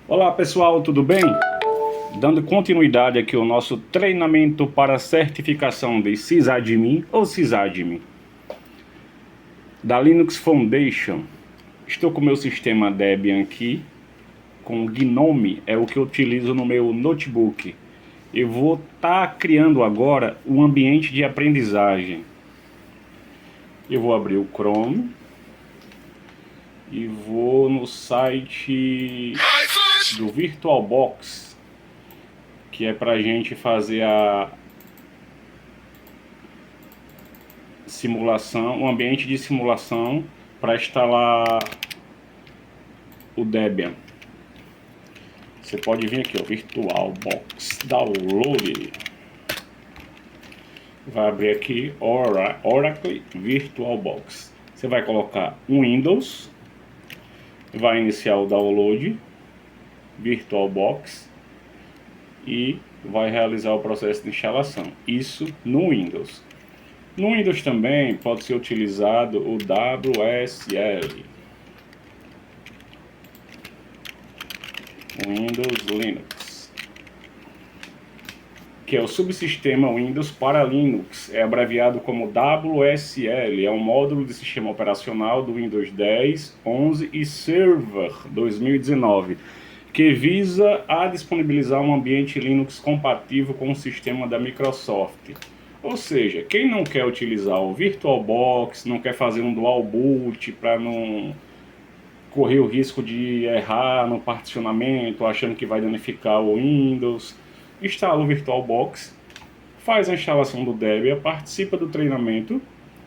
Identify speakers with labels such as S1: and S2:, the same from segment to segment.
S1: Olá pessoal, tudo bem? Dando continuidade aqui ao nosso treinamento para certificação de sysadmin ou sysadmin da Linux Foundation. Estou com o meu sistema Debian aqui, com o GNOME, é o que eu utilizo no meu notebook. Eu vou estar criando agora um ambiente de aprendizagem. Eu vou abrir o Chrome e vou no site do VirtualBox, que é para a gente fazer a simulação, um ambiente de simulação para instalar o Debian. Você pode vir aqui, ó, VirtualBox Download. Vai abrir aqui Oracle VirtualBox. Você vai colocar um Windows, vai iniciar o download VirtualBox e vai realizar o processo de instalação. Isso no Windows. No Windows também pode ser utilizado o WSL, Windows Linux, que é o subsistema Windows para Linux, é abreviado como WSL, é um módulo de sistema operacional do Windows 10, 11 e Server 2019, que visa a disponibilizar um ambiente Linux compatível com o sistema da Microsoft. Ou seja, quem não quer utilizar o VirtualBox, não quer fazer um dual boot para não correr o risco de errar no particionamento, achando que vai danificar o Windows, instala o VirtualBox, faz a instalação do Debian, participa do treinamento.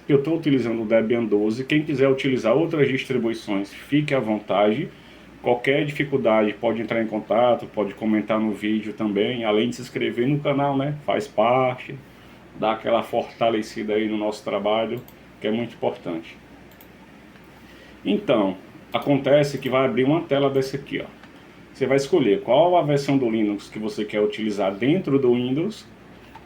S1: Eu estou utilizando o Debian 12, quem quiser utilizar outras distribuições, fique à vontade. Qualquer dificuldade pode entrar em contato, pode comentar no vídeo também, além de se inscrever no canal, né? Faz parte, dá aquela fortalecida aí no nosso trabalho, que é muito importante. Então, acontece que vai abrir uma tela dessa aqui, ó. Você vai escolher qual a versão do Linux que você quer utilizar dentro do Windows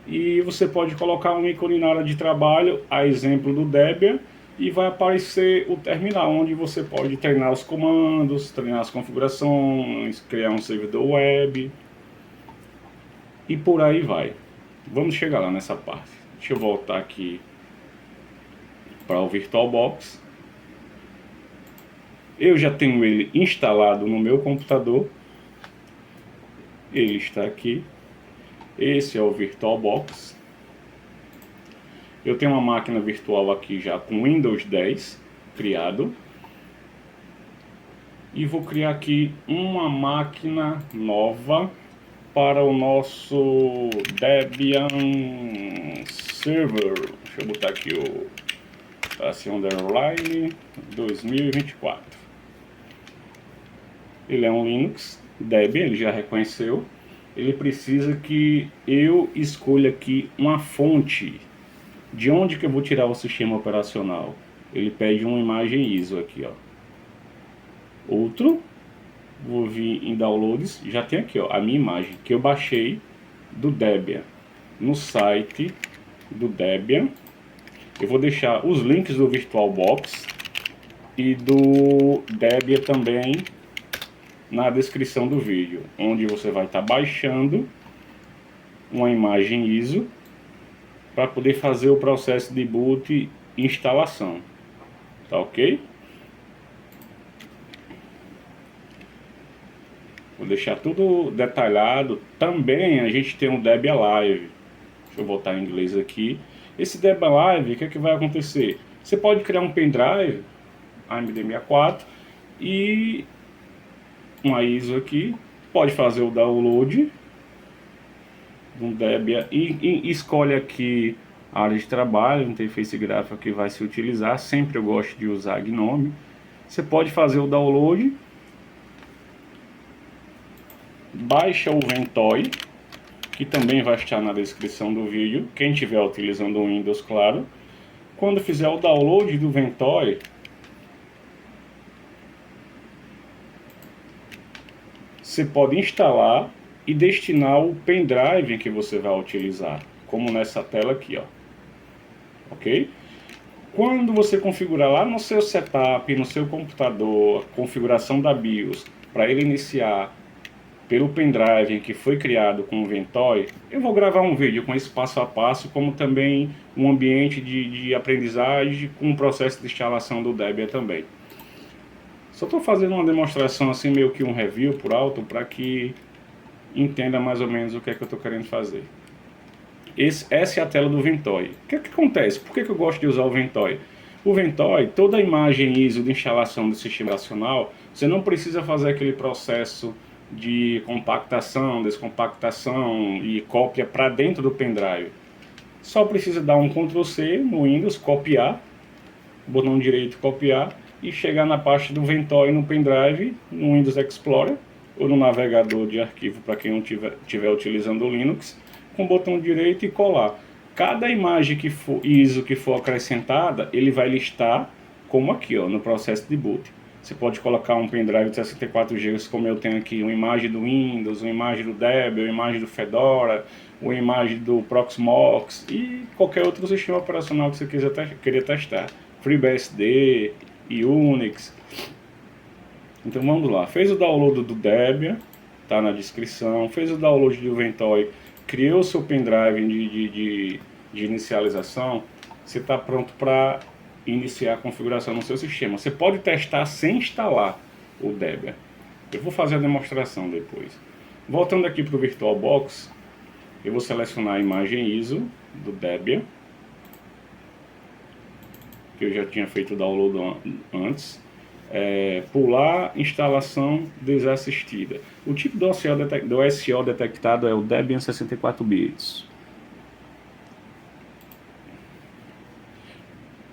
S1: e você pode colocar um ícone na área de trabalho, a exemplo do Debian, e vai aparecer o terminal onde você pode treinar os comandos, treinar as configurações, criar um servidor web e por aí vai. Vamos chegar lá nessa parte. Deixa eu voltar aqui para o VirtualBox. Eu já tenho ele instalado no meu computador. Ele está aqui. Esse é o VirtualBox. Eu tenho uma máquina virtual aqui já com Windows 10 criado. E vou criar aqui uma máquina nova para o nosso Debian Server. Deixa eu botar aqui o assim, underline 2024. Ele é um Linux Debian, ele já reconheceu. Ele precisa que eu escolha aqui uma fonte. De onde que eu vou tirar o sistema operacional? Ele pede uma imagem ISO aqui, ó. Outro, vou vir em downloads, já tem aqui, ó, a minha imagem que eu baixei do Debian no site do Debian. Eu vou deixar os links do VirtualBox e do Debian também na descrição do vídeo, onde você vai estar baixando uma imagem ISO para poder fazer o processo de boot e instalação. Tá ok? Vou deixar tudo detalhado. Também a gente tem um Debian Live. Deixa eu botar em inglês aqui. Esse Debian Live, o que é que vai acontecer? Você pode criar um pendrive AMD64 e uma ISO aqui, pode fazer o download do Debian e escolhe aqui a área de trabalho, interface gráfica que vai se utilizar. Sempre eu gosto de usar GNOME. Você pode fazer o download, baixa o Ventoy, que também vai estar na descrição do vídeo, quem estiver utilizando o Windows, claro. Quando fizer o download do Ventoy, você pode instalar e destinar o pendrive que você vai utilizar, como nessa tela aqui, ó. Ok? Quando você configurar lá no seu setup, no seu computador, a configuração da BIOS, para ele iniciar pelo pendrive que foi criado com o Ventoy, eu vou gravar um vídeo com esse passo a passo, como também um ambiente de aprendizagem com o processo de instalação do Debian também. Só estou fazendo uma demonstração assim, meio que um review por alto, para que entenda mais ou menos o que é que eu estou querendo fazer. Essa é a tela do Ventoy. O que é que acontece? Por que eu gosto de usar o Ventoy? O Ventoy, toda a imagem ISO de instalação do sistema operacional, você não precisa fazer aquele processo de compactação, descompactação e cópia para dentro do pendrive. Só precisa dar um Ctrl C no Windows, copiar, botão direito copiar, e chegar na parte do Ventoy no pendrive, no Windows Explorer, ou no navegador de arquivo para quem não estiver utilizando o Linux, com o botão direito e colar. Cada imagem que for ISO que for acrescentada, ele vai listar como aqui, ó, no processo de boot. Você pode colocar um pendrive de 64 GB, como eu tenho aqui, uma imagem do Windows, uma imagem do Debian, uma imagem do Fedora, uma imagem do Proxmox e qualquer outro sistema operacional que você querer testar. FreeBSD e Unix. Então vamos lá. Fez o download do Debian, tá na descrição. Fez o download do Ventoy, criou seu pendrive de inicialização. Você está pronto para iniciar a configuração no seu sistema. Você pode testar sem instalar o Debian. Eu vou fazer a demonstração depois. Voltando aqui para o VirtualBox, eu vou selecionar a imagem ISO do Debian, que eu já tinha feito o download antes. Pular instalação desassistida. O tipo do SO detectado é o Debian 64 bits.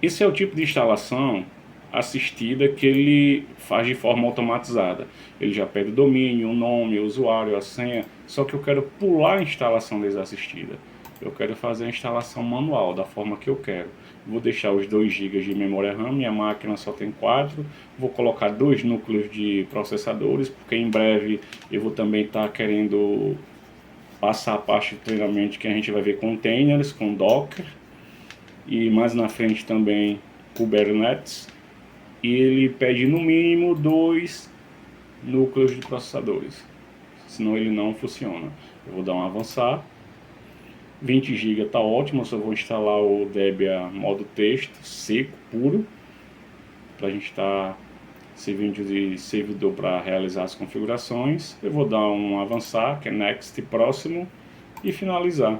S1: Esse é o tipo de instalação assistida que ele faz de forma automatizada. Ele já pede o domínio, o nome, o usuário, a senha. Só que eu quero pular a instalação desassistida. Eu quero fazer a instalação manual, da forma que eu quero. Vou deixar os 2 GB de memória RAM, minha máquina só tem 4. Vou colocar 2 núcleos de processadores, porque em breve eu vou também estar querendo passar a parte de treinamento que a gente vai ver containers com Docker. E mais na frente também Kubernetes. E ele pede no mínimo 2 núcleos de processadores, senão ele não funciona. Eu vou dar um avançar. 20 GB está ótimo, eu só vou instalar o Debian modo texto, seco, puro, para a gente estar servindo de servidor para realizar as configurações. Eu vou dar um avançar, que é Next, próximo, e finalizar.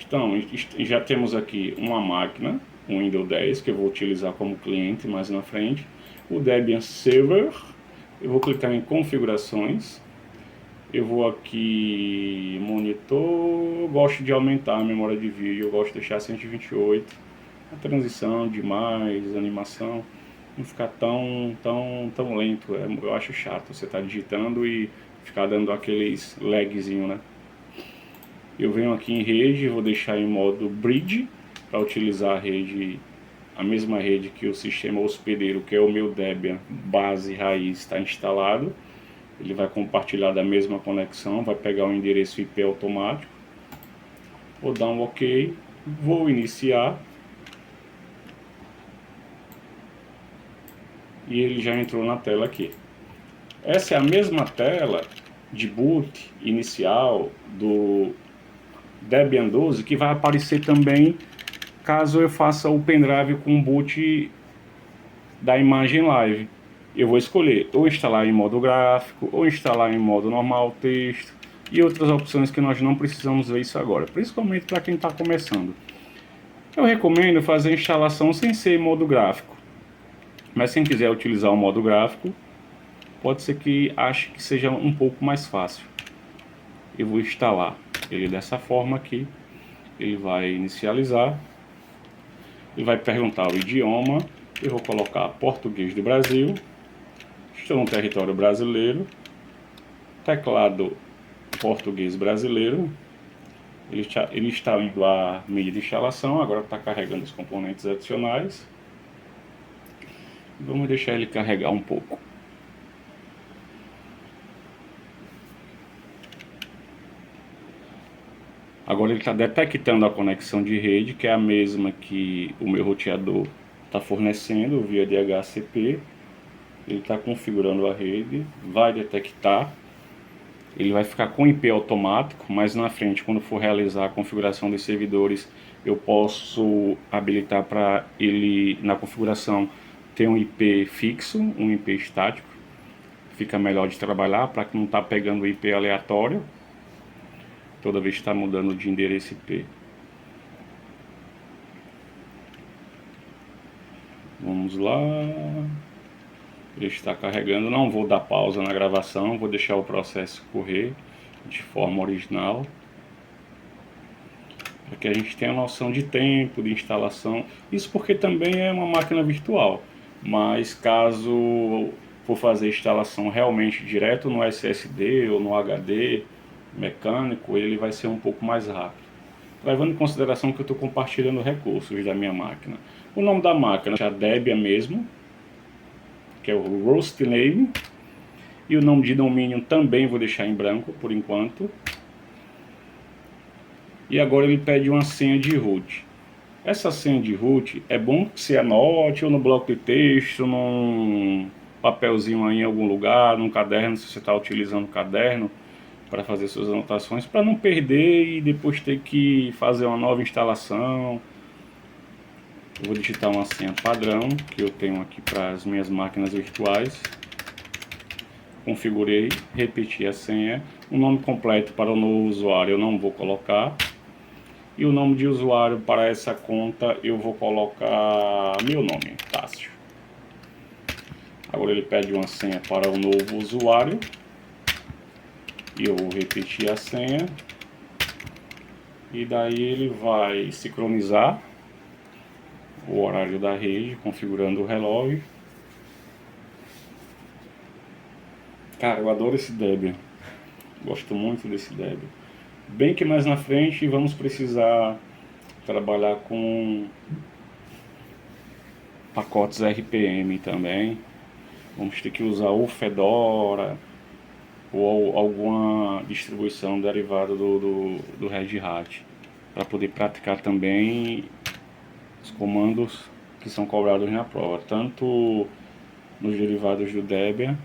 S1: Então, já temos aqui uma máquina, um Windows 10, que eu vou utilizar como cliente mais na frente. O Debian Server, eu vou clicar em configurações. Eu vou aqui, monitor, eu gosto de aumentar a memória de vídeo, eu gosto de deixar 128. A transição demais, animação, não ficar tão lento, eu acho chato. Você tá digitando e ficar dando aqueles lagzinho, né? Eu venho aqui em rede, vou deixar em modo bridge, para utilizar a mesma rede que o sistema hospedeiro, que é o meu Debian base raiz, está instalado. Ele vai compartilhar da mesma conexão, vai pegar o endereço IP automático. Vou dar um OK, vou iniciar. E ele já entrou na tela aqui. Essa é a mesma tela de boot inicial do Debian 12 que vai aparecer também caso eu faça o pendrive com boot da imagem live. Eu vou escolher ou instalar em modo gráfico, ou instalar em modo normal texto, e outras opções que nós não precisamos ver isso agora, principalmente para quem está começando. Eu recomendo fazer a instalação sem ser em modo gráfico, mas se quiser utilizar o modo gráfico, pode ser que ache que seja um pouco mais fácil. Eu vou instalar ele dessa forma aqui, ele vai inicializar, ele vai perguntar o idioma, eu vou colocar português do Brasil. Estou no território brasileiro, teclado português brasileiro. Ele está indo à mídia de instalação, agora está carregando os componentes adicionais. Vamos deixar ele carregar um pouco. Agora ele está detectando a conexão de rede, que é a mesma que o meu roteador está fornecendo via DHCP. Ele está configurando a rede, vai detectar. ele vai ficar com IP automático, mas na frente, quando for realizar a configuração dos servidores, eu posso habilitar para ele, na configuração, ter um IP fixo, um IP estático. Fica melhor de trabalhar para que não está pegando IP aleatório toda vez que está mudando de endereço IP. Vamos lá. Ele está carregando, não vou dar pausa na gravação, vou deixar o processo correr de forma original, para que a gente tenha noção de tempo de instalação. Isso porque também é uma máquina virtual, mas caso for fazer instalação realmente direto no SSD ou no HD mecânico, ele vai ser um pouco mais rápido. Levando em consideração que eu estou compartilhando recursos da minha máquina. O nome da máquina é a Debian mesmo, que é o Roast Name, e o nome de domínio também vou deixar em branco por enquanto. E agora ele pede uma senha de root. Essa senha de root é bom que você anote ou no bloco de texto, num papelzinho aí em algum lugar, num caderno, se você está utilizando o caderno para fazer suas anotações, para não perder e depois ter que fazer uma nova instalação. Eu vou digitar uma senha padrão que eu tenho aqui para as minhas máquinas virtuais. Configurei, repeti a senha. O nome completo para o novo usuário eu não vou colocar. E o nome de usuário para essa conta eu vou colocar meu nome, Tássio. Agora ele pede uma senha para o novo usuário. E eu vou repetir a senha. E daí ele vai sincronizar o horário da rede, configurando o relógio. Cara, eu adoro esse Debian. Gosto muito desse Debian. Bem que mais na frente vamos precisar trabalhar com pacotes RPM também. Vamos ter que usar o Fedora ou alguma distribuição derivada do Red Hat para poder praticar também os comandos que são cobrados na prova, tanto nos derivados do Debian.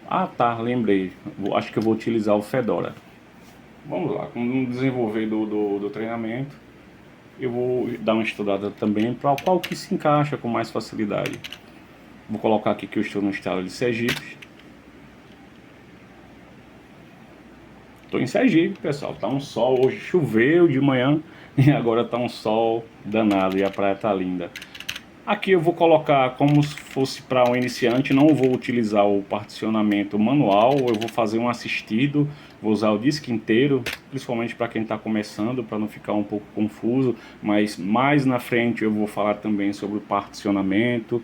S1: Ah tá, lembrei, acho que eu vou utilizar o Fedora. Vamos lá, no desenvolver do treinamento, eu vou dar uma estudada também para qual que se encaixa com mais facilidade. Vou colocar aqui que eu estou no estado de Sergipe. Estou em Sergipe, pessoal, tá um sol, hoje choveu de manhã e agora tá um sol danado e a praia tá linda. Aqui eu vou colocar como se fosse para um iniciante, não vou utilizar o particionamento manual, eu vou fazer um assistido, vou usar o disco inteiro, principalmente para quem está começando, para não ficar um pouco confuso, mas mais na frente eu vou falar também sobre o particionamento,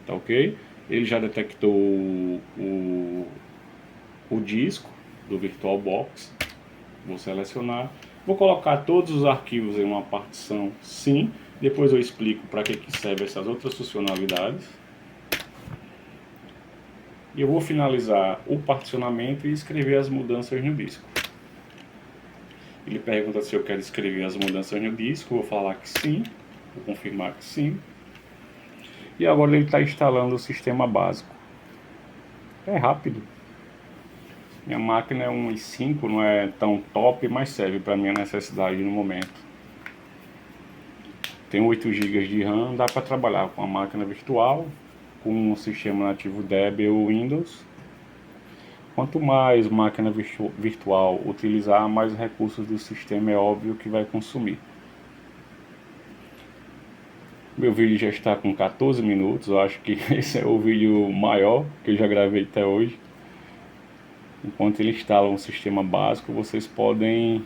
S1: tá ok? Ele já detectou o disco do VirtualBox, vou selecionar, vou colocar todos os arquivos em uma partição sim. Depois eu explico para que servem essas outras funcionalidades. E eu vou finalizar o particionamento e escrever as mudanças no disco. Ele pergunta se eu quero escrever as mudanças no disco, eu vou falar que sim, vou confirmar que sim. E agora ele está instalando o sistema básico. É rápido. Minha máquina é um i5, não é tão top, mas serve para minha necessidade no momento. Tem 8 GB de RAM, dá para trabalhar com a máquina virtual, com um sistema nativo Debian ou Windows. Quanto mais máquina virtual utilizar, mais recursos do sistema é óbvio que vai consumir. Meu vídeo já está com 14 minutos, eu acho que esse é o vídeo maior que eu já gravei até hoje. Enquanto ele instala um sistema básico, vocês podem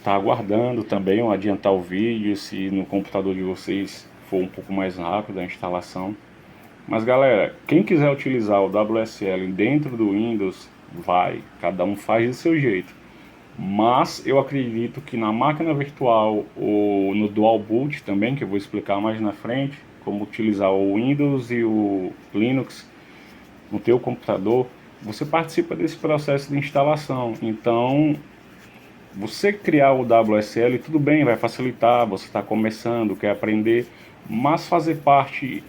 S1: tá aguardando também ou adiantar o vídeo se no computador de vocês for um pouco mais rápido a instalação. Mas galera, quem quiser utilizar o WSL dentro do Windows, vai, cada um faz do seu jeito. Mas eu acredito que na máquina virtual ou no Dual Boot também, que eu vou explicar mais na frente, como utilizar o Windows e o Linux no teu computador, você participa desse processo de instalação. Então você criar o WSL, tudo bem, vai facilitar, você está começando, quer aprender, mas fazer parte,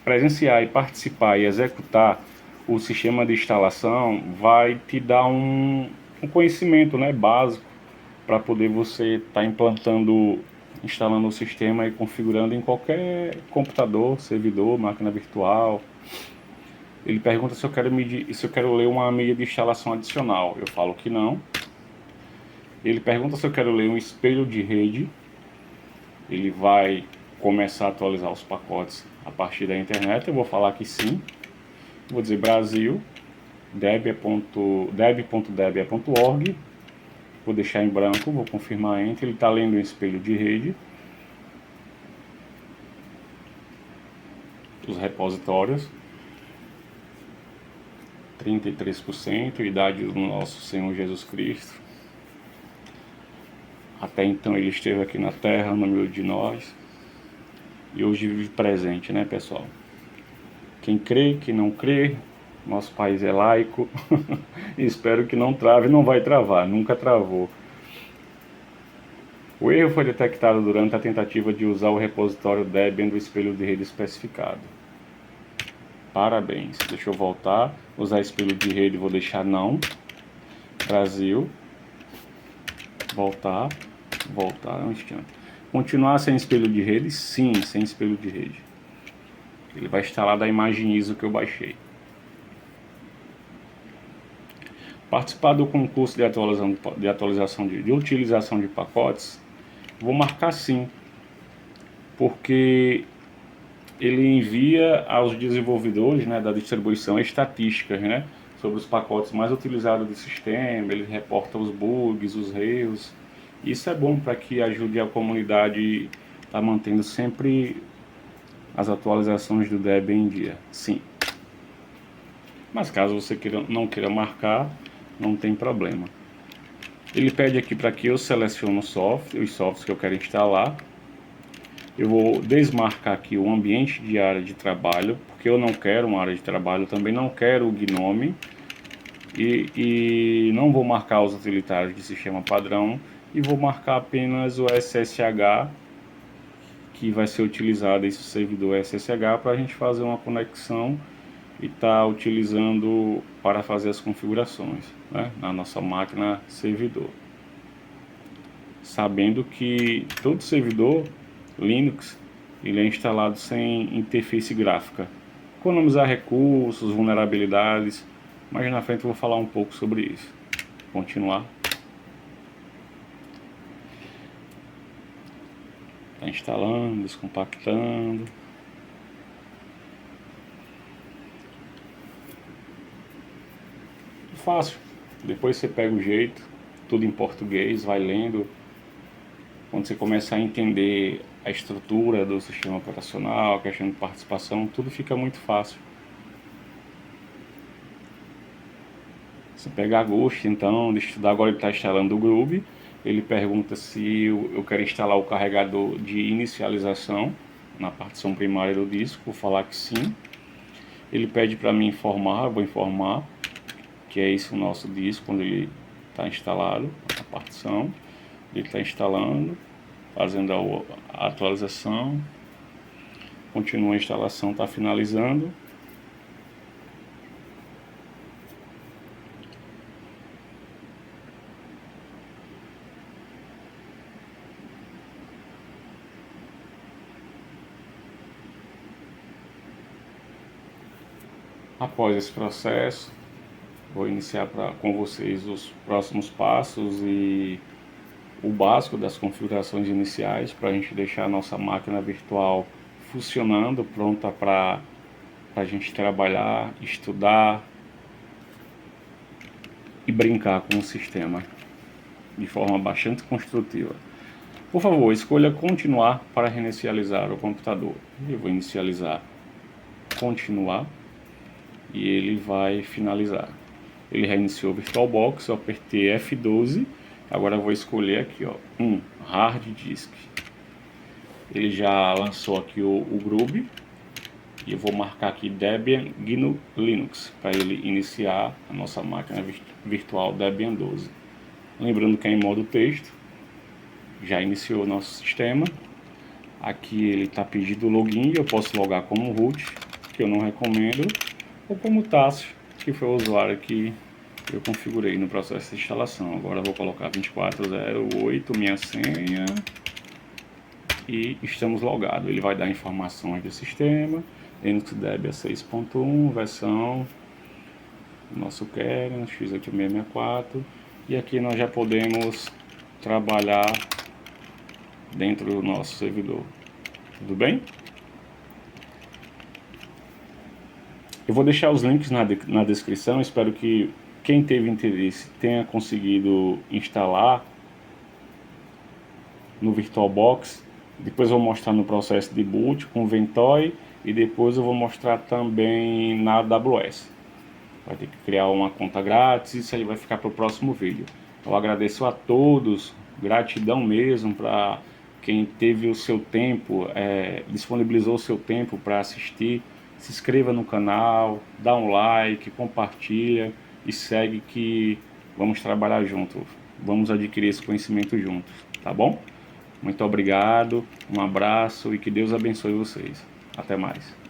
S1: presenciar e participar e executar o sistema de instalação vai te dar um conhecimento, né, básico para poder você estar instalando o sistema e configurando em qualquer computador, servidor, máquina virtual. Ele pergunta se eu quero ler uma mídia de instalação adicional. Eu falo que não. Ele pergunta se eu quero ler um espelho de rede. Ele vai começar a atualizar os pacotes a partir da internet. Eu vou falar que sim. Vou dizer Brasil, deb.debe.org. Vou deixar em branco, vou confirmar Enter. Ele está lendo um espelho de rede. Os repositórios. 33%, idade do nosso Senhor Jesus Cristo. Até então ele esteve aqui na terra, no meio de nós. E hoje vive presente, né, pessoal? Quem crê, quem não crê, nosso país é laico. Espero que não trave, não vai travar, nunca travou. O erro foi detectado durante a tentativa de usar o repositório Debian do espelho de rede especificado. Parabéns. Deixa eu voltar. Usar espelho de rede, vou deixar não. Brasil. Voltar um instante. Continuar sem espelho de rede? Sim, sem espelho de rede. Ele vai instalar da imagem ISO que eu baixei. Participar do concurso de utilização de pacotes, vou marcar sim, porque ele envia aos desenvolvedores, né, da distribuição estatísticas, né, sobre os pacotes mais utilizados do sistema. Ele reporta os bugs, os erros. Isso é bom para que ajude a comunidade a estar mantendo sempre as atualizações do Debian em dia. Sim. Mas caso você não queira marcar, não tem problema. Ele pede aqui para que eu selecione os softwares que eu quero instalar. Eu vou desmarcar aqui o ambiente de área de trabalho, porque eu não quero uma área de trabalho, também não quero o GNOME e não vou marcar os utilitários de sistema padrão e vou marcar apenas o SSH, que vai ser utilizado esse servidor SSH para a gente fazer uma conexão e tá utilizando para fazer as configurações, né, na nossa máquina servidor. Sabendo que todo servidor Linux ele é instalado sem interface gráfica. Economizar recursos, vulnerabilidades, mas na frente eu vou falar um pouco sobre isso. Continuar. Está instalando, descompactando. Fácil. Depois você pega o jeito, tudo em português, vai lendo. Quando você começa a entender a estrutura do sistema operacional, a questão de participação, tudo fica muito fácil. Você pega a gosto então de estudar. Agora ele está instalando o Groove. Ele pergunta se eu quero instalar o carregador de inicialização na partição primária do disco. Vou falar que sim. Ele pede para mim informar, eu vou informar que é esse o nosso disco quando ele está instalado, a partição. Ele está instalando, fazendo a atualização. Continua a instalação, está finalizando. Após esse processo, vou iniciar com vocês os próximos passos e o básico das configurações iniciais para a gente deixar a nossa máquina virtual funcionando, pronta para a gente trabalhar, estudar e brincar com o sistema de forma bastante construtiva. Por favor, escolha continuar para reinicializar o computador. Eu vou inicializar, continuar, e ele vai finalizar. Ele reiniciou o VirtualBox, eu apertei F12, agora eu vou escolher aqui, ó, Hard Disk. Ele já lançou aqui o Groove, e eu vou marcar aqui Debian GNU Linux, para ele iniciar a nossa máquina virtual Debian 12. Lembrando que é em modo texto, já iniciou o nosso sistema. Aqui ele está pedindo login, eu posso logar como root. que eu não recomendo, ou como o Tássio, que foi o usuário que eu configurei no processo de instalação. Agora eu vou colocar 2408, minha senha, e estamos logados. Ele vai dar informações do sistema, Linux Debian 6.1, versão nosso kernel, x8664, e aqui nós já podemos trabalhar dentro do nosso servidor. Tudo bem? Eu vou deixar os links na descrição, espero que quem teve interesse tenha conseguido instalar no VirtualBox. Depois eu vou mostrar no processo de boot com o Ventoy, e depois eu vou mostrar também na AWS. Vai ter que criar uma conta grátis, isso aí vai ficar para o próximo vídeo. Eu agradeço a todos, gratidão mesmo para quem teve o seu tempo, disponibilizou o seu tempo para assistir. Se inscreva no canal, dá um like, compartilha e segue, que vamos trabalhar juntos. Vamos adquirir esse conhecimento juntos, tá bom? Muito obrigado, um abraço e que Deus abençoe vocês. Até mais.